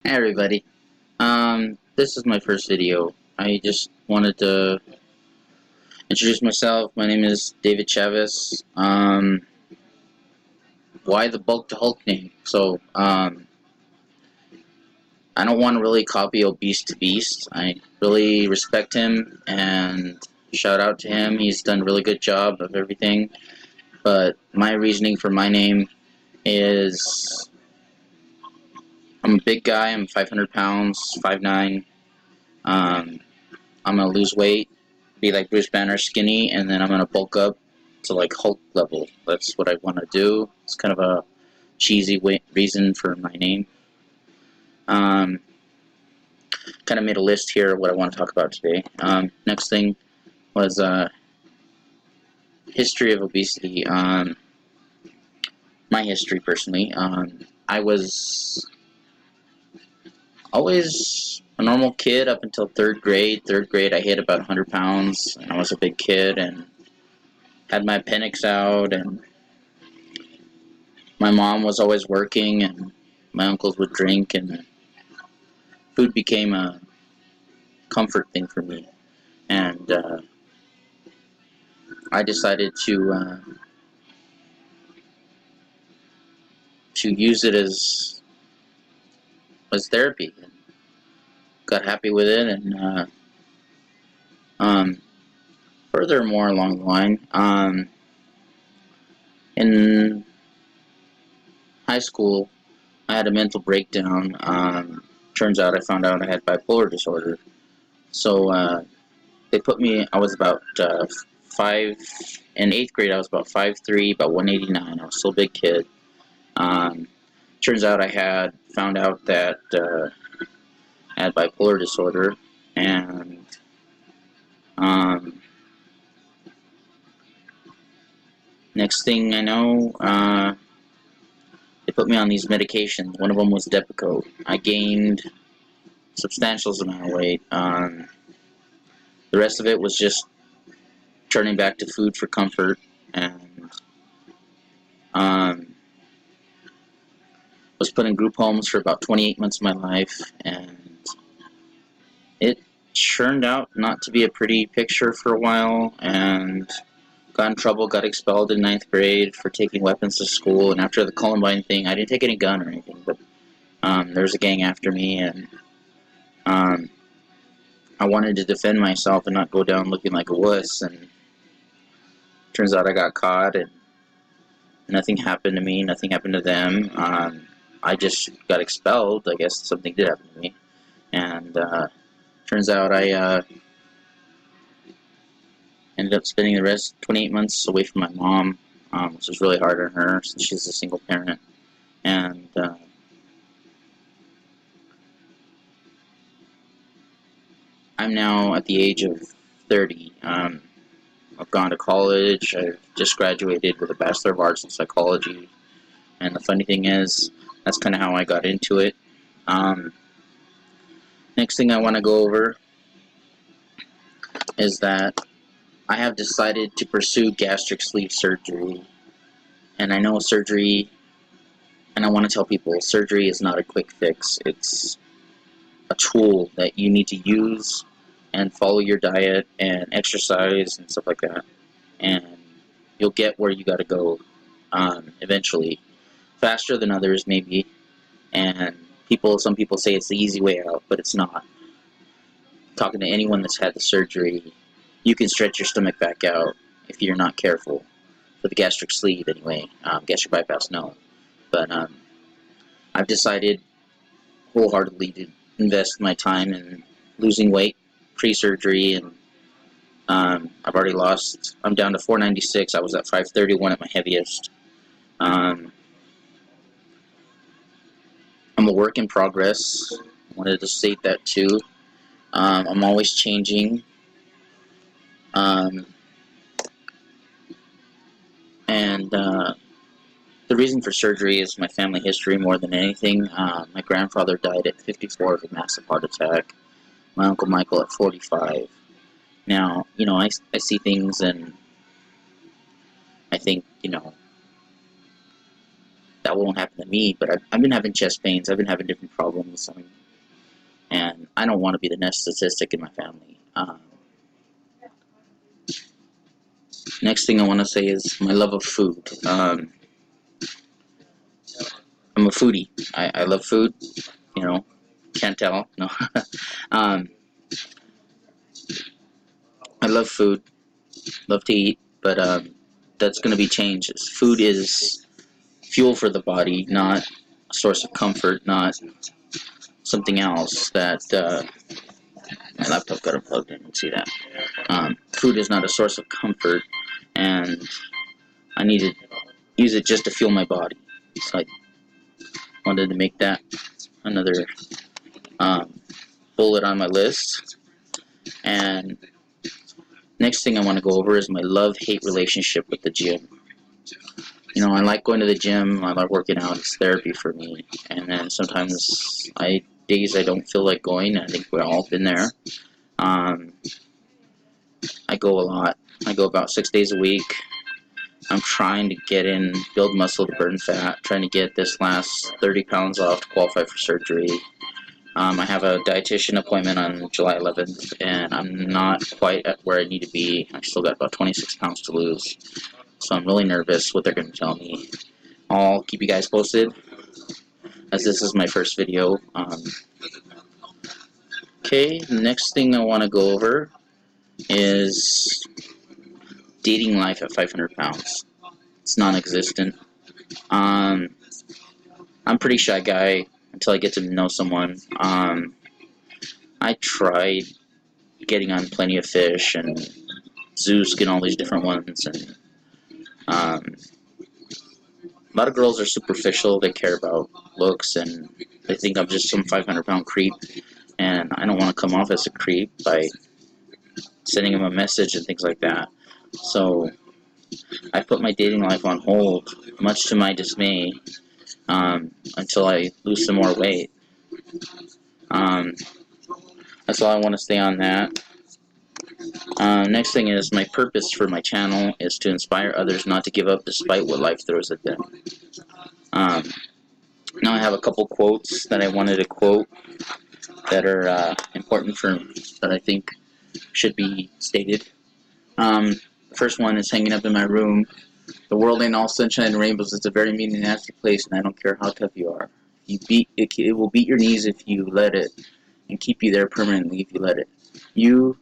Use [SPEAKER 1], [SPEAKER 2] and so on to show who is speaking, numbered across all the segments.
[SPEAKER 1] Hey everybody. This is my first video. I just wanted to introduce myself. My name is David Chavez. Why the Bulk to Hulk name? I don't want to really copy Obese to Beast. I really respect him and shout out to him. He's done a really good job of everything. But my reasoning for my name is I'm a big guy. I'm 500 pounds, 5'9". I'm gonna lose weight, be like Bruce Banner skinny, and then I'm gonna bulk up to like Hulk level. That's what I want to do. It's kind of a cheesy reason for my name. Um, kind of made a list here of what I want to talk about today. Next thing was history of obesity. My history personally. I was always a normal kid up until third grade. Third grade, I hit about 100 pounds, and I was a big kid, and had my appendix out, and my mom was always working, and my uncles would drink, and food became a comfort thing for me. And I decided to use it as therapy, and got happy with it. And furthermore, along the line, in high school, I had a mental breakdown. Turns out I found out I had bipolar disorder. So they put me, I was about in 8th grade, I was about 5'3", about 189. I was still a big kid. Turns out I had found out that I had bipolar disorder, and next thing I know, they put me on these medications. One of them was Depakote. I gained a substantial amount of weight. The rest of it was just turning back to food for comfort, and was put in group homes for about 28 months of my life, and it turned out not to be a pretty picture for a while, and got in trouble, got expelled in 9th grade for taking weapons to school. And after the Columbine thing, I didn't take any gun or anything, but there was a gang after me, and I wanted to defend myself and not go down looking like a wuss, and turns out I got caught, and nothing happened to me, nothing happened to them. I just got expelled. I guess something did happen to me, and turns out I ended up spending the rest 28 months away from my mom, which was really hard on her since she's a single parent. And I'm now at the age of 30. I've gone to college. I've just graduated with a Bachelor of Arts in Psychology. And the funny thing is, that's kind of how I got into it. Next thing I want to go over is that I have decided to pursue gastric sleeve surgery. And I know surgery, and I want to tell people, surgery is not a quick fix. It's a tool that you need to use and follow your diet and exercise and stuff like that. And you'll get where you got to go eventually. Faster than others, maybe. And some people say it's the easy way out, but it's not. Talking to anyone that's had the surgery, you can stretch your stomach back out if you're not careful. For the gastric sleeve, anyway. Gastric bypass, no. But I've decided wholeheartedly to invest my time in losing weight pre-surgery, and I've already lost. I'm down to 496. I was at 531 at my heaviest. I'm a work in progress. I wanted to state that too. I'm always changing. And the reason for surgery is my family history more than anything. My grandfather died at 54 of a massive heart attack. My Uncle Michael at 45. Now, I see things, and I think, that won't happen to me, but I've been having chest pains. I've been having different problems, and I don't want to be the next statistic in my family. Next thing I want to say is my love of food. I'm a foodie. I love food. You know, can't tell. No. um, I love food. Love to eat, but that's going to be changed. Food is fuel for the body, not a source of comfort, not something else that my laptop got unplugged in. See that? Food is not a source of comfort, and I need to use it just to fuel my body. So I wanted to make that another bullet on my list. And next thing I want to go over is my love-hate relationship with the gym. You know, I like going to the gym. I like working out. It's therapy for me. And then sometimes days I don't feel like going. I think we've all been there. I go a lot. I go about 6 days a week. I'm trying to get in, build muscle to burn fat, trying to get this last 30 pounds off to qualify for surgery. I have a dietitian appointment on July 11th, and I'm not quite at where I need to be. I still got about 26 pounds to lose, so I'm really nervous what they're going to tell me. I'll keep you guys posted, as this is my first video. Okay, the next thing I want to go over is dating life at 500 pounds. It's non-existent. I'm a pretty shy guy until I get to know someone. I tried getting on Plenty of Fish and Zeus and all these different ones, and a lot of girls are superficial. They care about looks, and they think I'm just some 500-pound creep, and I don't want to come off as a creep by sending them a message and things like that. So I put my dating life on hold, much to my dismay, until I lose some more weight. That's all I want to say on that. Next thing is my purpose for my channel is to inspire others not to give up despite what life throws at them. Now I have a couple quotes that I wanted to quote that are important that I think should be stated. The first one is hanging up in my room. The world ain't all sunshine and rainbows. It's a very mean and nasty place, and I don't care how tough you are. It will beat your knees if you let it, and keep you there permanently if you let it. You,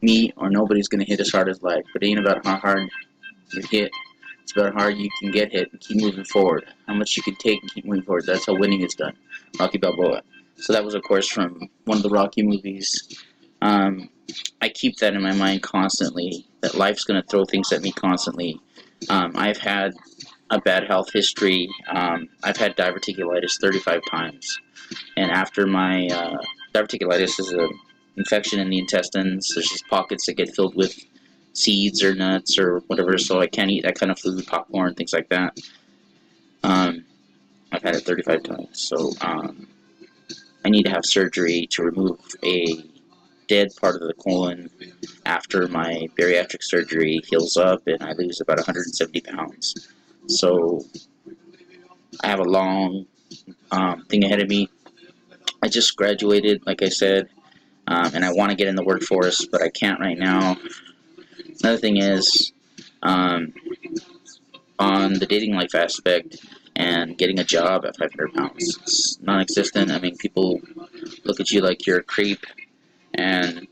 [SPEAKER 1] me, or nobody's going to hit as hard as life, but it ain't about how hard you hit. It's about how hard you can get hit and keep moving forward. How much you can take and keep moving forward. That's how winning is done. Rocky Balboa. So that was, of course, from one of the Rocky movies. I keep that in my mind constantly, that life's going to throw things at me constantly. I've had a bad health history. I've had diverticulitis 35 times. And after my diverticulitis is an infection in the intestines. There's just pockets that get filled with seeds or nuts or whatever, so I can't eat that kind of food, popcorn, things like that. I've had it 35 times, so I need to have surgery to remove a dead part of the colon after my bariatric surgery heals up and I lose about 170 pounds. So I have a long thing ahead of me. I just graduated, like I said, and I want to get in the workforce, but I can't right now. Another thing is, on the dating life aspect and getting a job at 500 pounds, it's non-existent. I mean, people look at you like you're a creep, and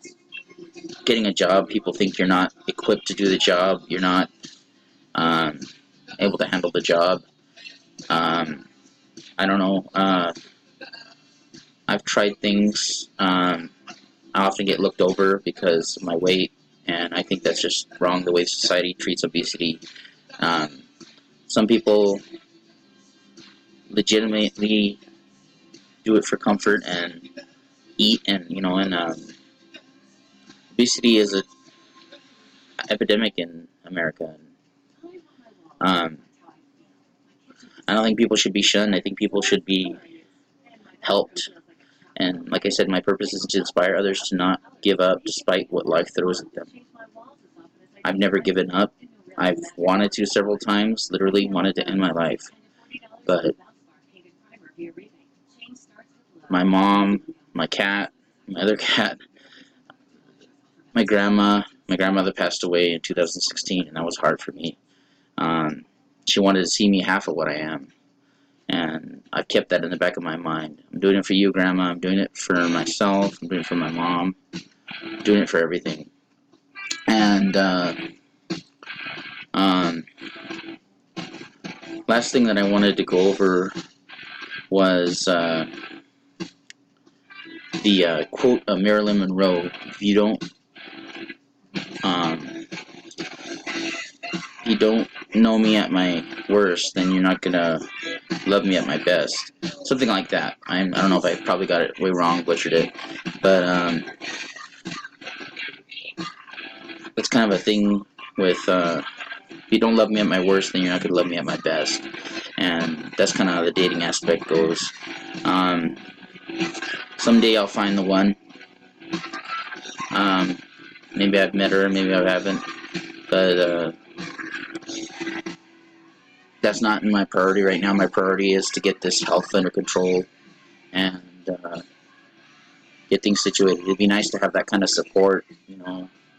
[SPEAKER 1] getting a job, people think you're not equipped to do the job, you're not able to handle the job. I don't know. I've tried things. I often get looked over because of my weight, and I think that's just wrong, the way society treats obesity. Some people legitimately do it for comfort and eat, and obesity is an epidemic in America. I don't think people should be shunned. I think people should be helped. And like I said, my purpose is to inspire others to not give up despite what life throws at them. I've never given up. I've wanted to several times, literally wanted to end my life. But my mom, my cat, my other cat, my grandma. My grandmother passed away in 2016, and that was hard for me. She wanted to see me half of what I am, and I've kept that in the back of my mind. I'm doing it for you, Grandma. I'm doing it for myself. I'm doing it for my mom. I'm doing it for everything. And last thing that I wanted to go over was the quote of Marilyn Monroe: "If you don't know me at my worst, then you're not gonna love me at my best." Something like that. I don't know if I probably got it way wrong, butchered it, but it's kind of a thing with if you don't love me at my worst, then you're not gonna love me at my best, and that's kind of how the dating aspect goes. Someday I'll find the one. Maybe I've met her, maybe I haven't, but that's not my priority right now. My priority is to get this health under control and get things situated. It'd be nice to have that kind of support,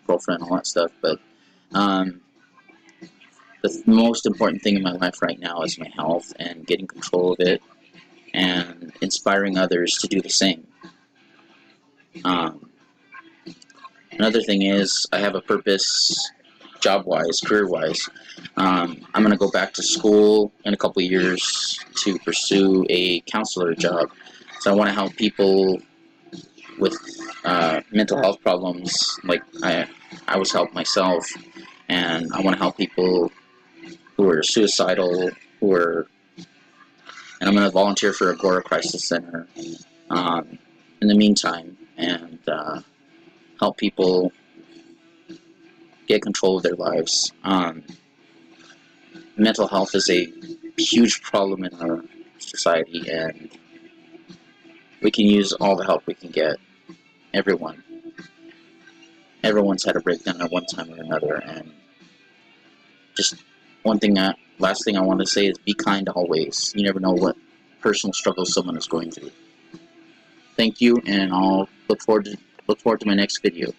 [SPEAKER 1] girlfriend, all that stuff, but the most important thing in my life right now is my health and getting control of it and inspiring others to do the same. Another thing is I have a purpose, job-wise, career-wise. I'm going to go back to school in a couple of years to pursue a counselor job. So I want to help people with mental health problems like I was helped myself, and I want to help people who are suicidal, and I'm going to volunteer for Agora Crisis Center in the meantime, and help people get control of their lives. Mental health is a huge problem in our society, and we can use all the help we can get. Everyone's had a breakdown at one time or another, and just last thing I want to say is be kind always. You never know what personal struggles someone is going through. Thank you, and I'll look forward to my next video.